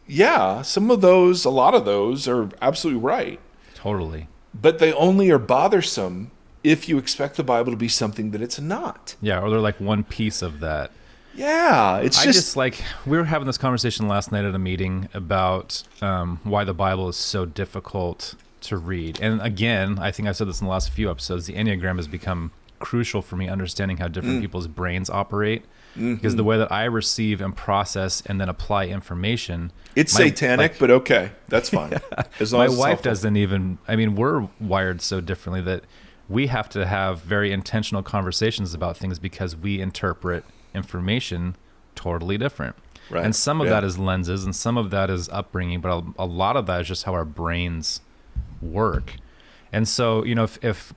yeah, a lot of those are absolutely right. Totally. But they only are bothersome if you expect the Bible to be something that it's not. Yeah, or they're like one piece of that. Yeah, it's just like, we were having this conversation last night at a meeting about why the Bible is so difficult to read. And again, I think I've said this in the last few episodes, the Enneagram has become crucial for me understanding how different people's brains operate. Because the way that I receive and process and then apply information, it's satanic, but okay, that's fine. As long my as wife doesn't even. I mean, we're wired so differently that we have to have very intentional conversations about things because we interpret information totally different. Right. And some of that is lenses, and some of that is upbringing, but a lot of that is just how our brains work. And so, if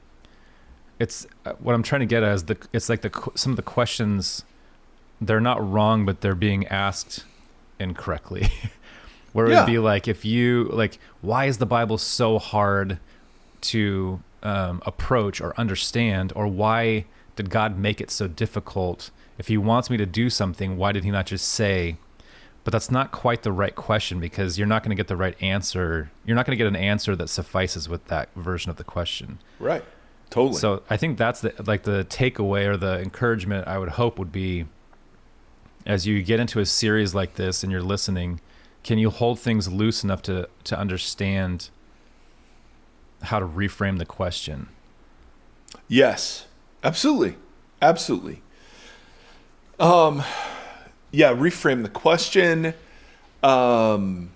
it's what I'm trying to get at is it's like some of the questions. They're not wrong, but they're being asked incorrectly. Where it would be like, if you why is the Bible so hard to approach or understand, or why did God make it so difficult? If he wants me to do something, why did he not just say? But that's not quite the right question, because you're not going to get the right answer. You're not going to get an answer that suffices with that version of the question. Right. Totally. So I think that's the takeaway or the encouragement I would hope would be, as you get into a series like this and you're listening, can you hold things loose enough to understand how to reframe the question? Yes, absolutely. Absolutely. Reframe the question. And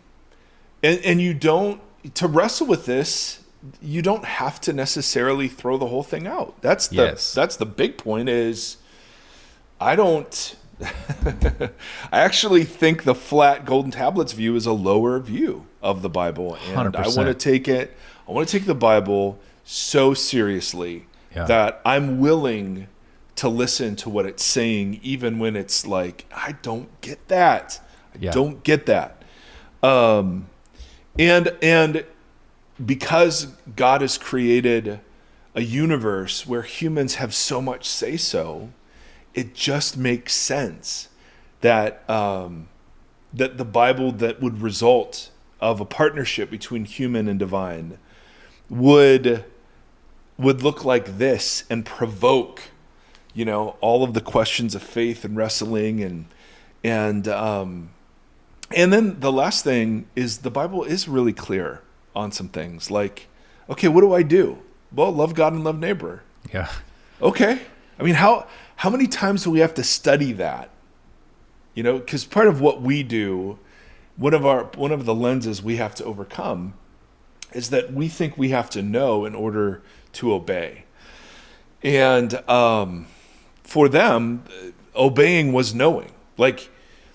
you don't, to wrestle with this, you don't have to necessarily throw the whole thing out. That's the big point is, I actually think the flat golden tablets view is a lower view of the Bible. And 100%. I want to take the Bible so seriously that I'm willing to listen to what it's saying, even when it's like, I don't get that. I don't get that. And because God has created a universe where humans have so much say so, it just makes sense that that the Bible that would result of a partnership between human and divine would look like this and provoke, all of the questions of faith and wrestling and then the last thing is the Bible is really clear on some things like, okay, what do I do? Well, love God and love neighbor. Yeah. Okay. I mean, how many times do we have to study that? Because part of what we do, one of the lenses we have to overcome is that we think we have to know in order to obey. And for them, obeying was knowing. Like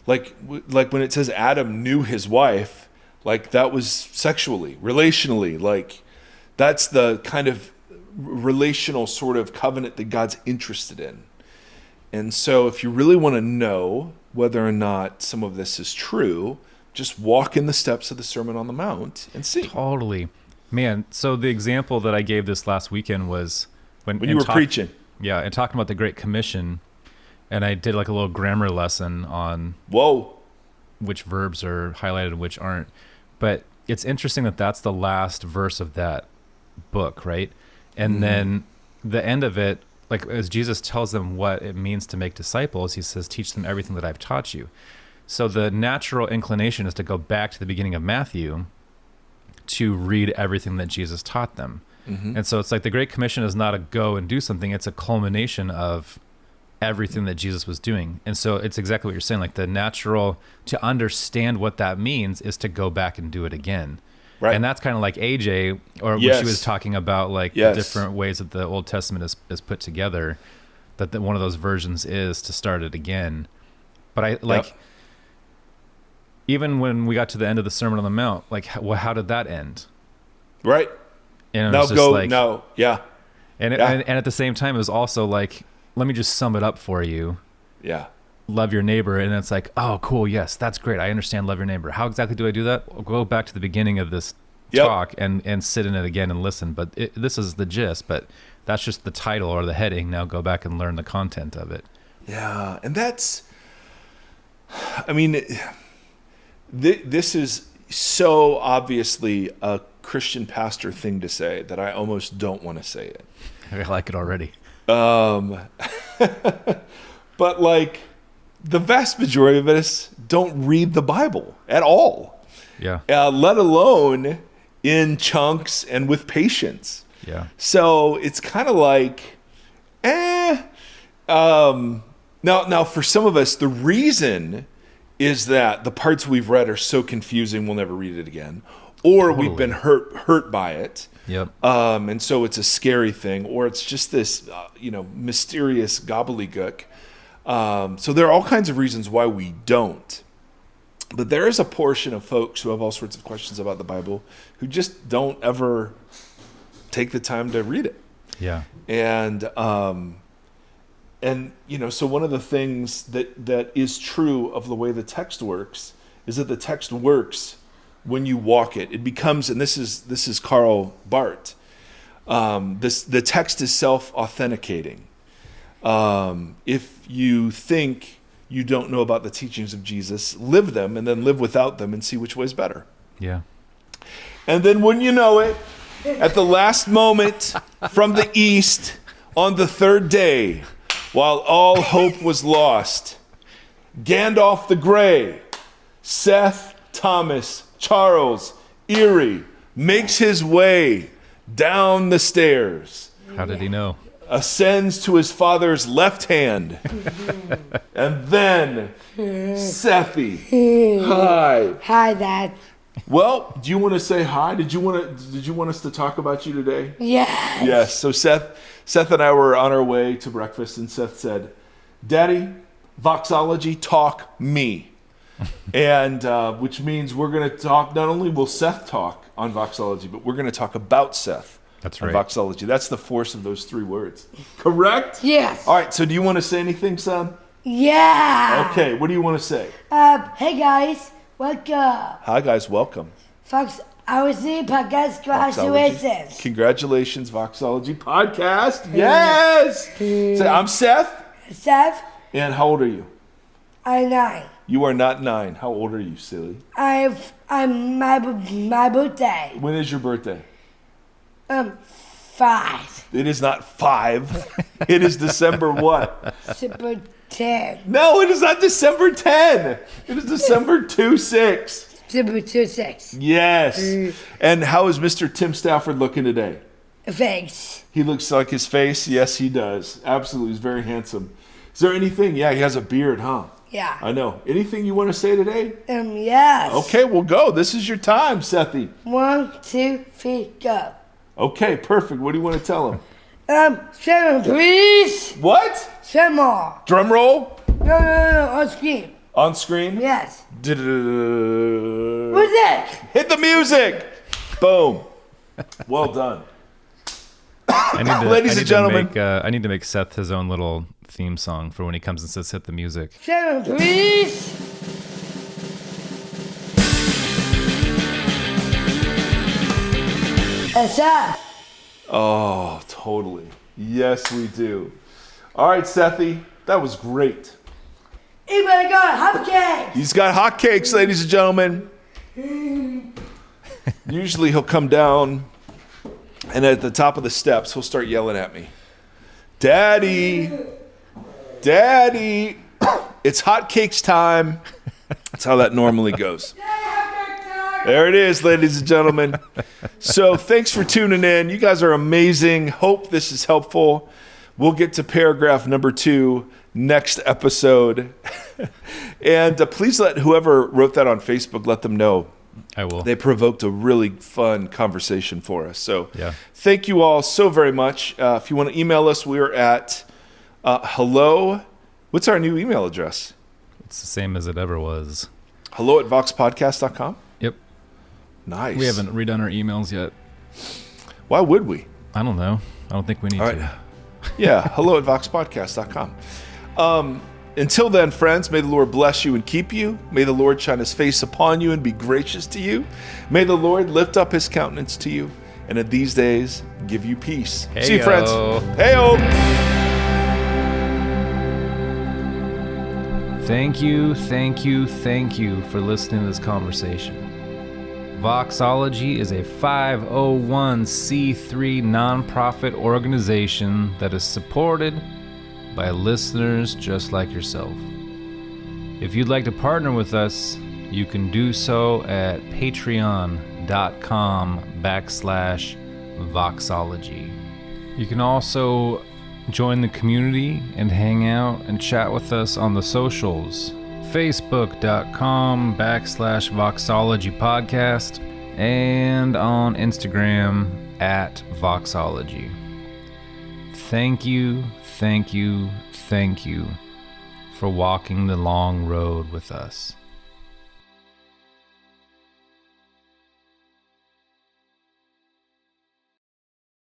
when it says Adam knew his wife, like that was sexually, relationally, like that's the kind of relational sort of covenant that God's interested in. And so if you really want to know whether or not some of this is true, just walk in the steps of the Sermon on the Mount and see. Totally. Man, so the example that I gave this last weekend was when you were preaching. Yeah, and talking about the Great Commission, And I did like a little grammar lesson on Whoa. which verbs are highlighted and which aren't. But it's interesting that that's the last verse of that book, right? And then the end of it, like as Jesus tells them what it means to make disciples, he says, teach them everything that I've taught you. So the natural inclination is to go back to the beginning of Matthew to read everything that Jesus taught them. And so it's like the Great Commission is not a go and do something. It's a culmination of everything that Jesus was doing. And so it's exactly what you're saying. Like the natural to understand what that means is to go back and do it again. Right. And that's kind of like AJ, or when she was talking about like the different ways that the Old Testament is put together, that one of those versions is to start it again. But I like, even when we got to the end of the Sermon on the Mount, like, well, how did that end? Right. And And at the same time, it was also like, let me just sum it up for you. Yeah. Love your neighbor. And it's like, oh, cool. Yes, that's great. I understand love your neighbor. How exactly do I do that? I'll go back to the beginning of this talk and sit in it again and listen. But this is the gist, but that's just the title or the heading. Now go back and learn the content of it. Yeah. And that's, I mean, this is so obviously a Christian pastor thing to say that I almost don't want to say it. I like it already. But like the vast majority of us don't read the Bible at all. Yeah. Let alone in chunks and with patience. Yeah. So it's kind of like, now for some of us, the reason is that the parts we've read are so confusing we'll never read it again, or we've been hurt by it. Yep. And so it's a scary thing, or it's just this, mysterious gobbledygook. So there are all kinds of reasons why we don't. But there is a portion of folks who have all sorts of questions about the Bible who just don't ever take the time to read it. Yeah. And so one of the things that is true of the way the text works is that the text works when you walk it. It becomes, and this is Karl Barth, the text is self-authenticating. If you think you don't know about the teachings of Jesus, live them and then live without them and see which way is better. Yeah. And then wouldn't you know it, at the last moment from the east on the third day, while all hope was lost, Gandalf the Grey, Seth, Thomas, Charles, Erie, makes his way down the stairs. How did he know? Ascends to his father's left hand. And then, Sethy, hi. Hi, Dad. Well, do you want to say hi? Did you want us to talk about you today? Yes. Yes. So Seth and I were on our way to breakfast, and Seth said, "Daddy, Voxology, talk me." And which means we're going to talk, not only will Seth talk on Voxology, but we're going to talk about Seth. That's on right. Voxology. That's the force of those three words. Correct? Yes. All right. So do you want to say anything, son? Yeah. Okay. What do you want to say? Hey guys, welcome. Hi, guys. Welcome. Fox, I was in podcast graduations. Congratulations, Voxology podcast. Yes. Say, I'm Seth. Seth, And how old are you? I'm 9. You are not 9. How old are you, silly? I'm my birthday. When is your birthday? 5. It is not 5. It is December what? Super 10. No, it is not December 10. It is December 2/6. Super 26. Yes. And how is Mr. Tim Stafford looking today? Thanks. He looks like his face? Yes, he does. Absolutely. He's very handsome. Is there anything? Yeah, he has a beard, huh? Yeah. I know. Anything you want to say today? Yes. Okay, well, go. This is your time, Sethy. 1, 2, 3, go. Okay, perfect. What do you want to tell him? Seven, please. What? 7 more. Drum roll? No, on screen. On screen? Yes. Hit What's that? the music. Boom. Well done. Ladies and gentlemen. I need to make Seth his own little theme song for when he comes and says hit the music. 7, please. Seth. Oh, totally. Yes, we do. All right, Sethy. That was great. Anybody got hotcakes? He's got hotcakes, ladies and gentlemen. Usually he'll come down, and at the top of the steps, he'll start yelling at me. Daddy, Daddy, it's hotcakes time. That's how that normally goes. There it is, ladies and gentlemen. So thanks for tuning in. You guys are amazing. Hope this is helpful. We'll get to paragraph number 2 next episode. And please let whoever wrote that on Facebook, let them know. I will. They provoked a really fun conversation for us. So Yeah. Thank you all so very much. If you want to email us, we're at hello. What's our new email address? It's the same as it ever was. hello@voxpodcast.com? Yep. Nice. We haven't redone our emails yet. Why would we? I don't know. I don't think we need All right. to. Yeah, hello@voxpodcast.com. Until then, friends, may the Lord bless you and keep you. May the Lord shine his face upon you and be gracious to you. May the Lord lift up his countenance to you, and in these days give you peace. See you, friends. Hey-o. Thank you for listening to this conversation. Voxology is a 501c3 nonprofit organization that is supported by listeners just like yourself. If you'd like to partner with us, you can do so at patreon.com/Voxology. You can also join the community and hang out and chat with us on the socials. Facebook.com/Voxology Podcast and on Instagram @Voxology. Thank you for walking the long road with us.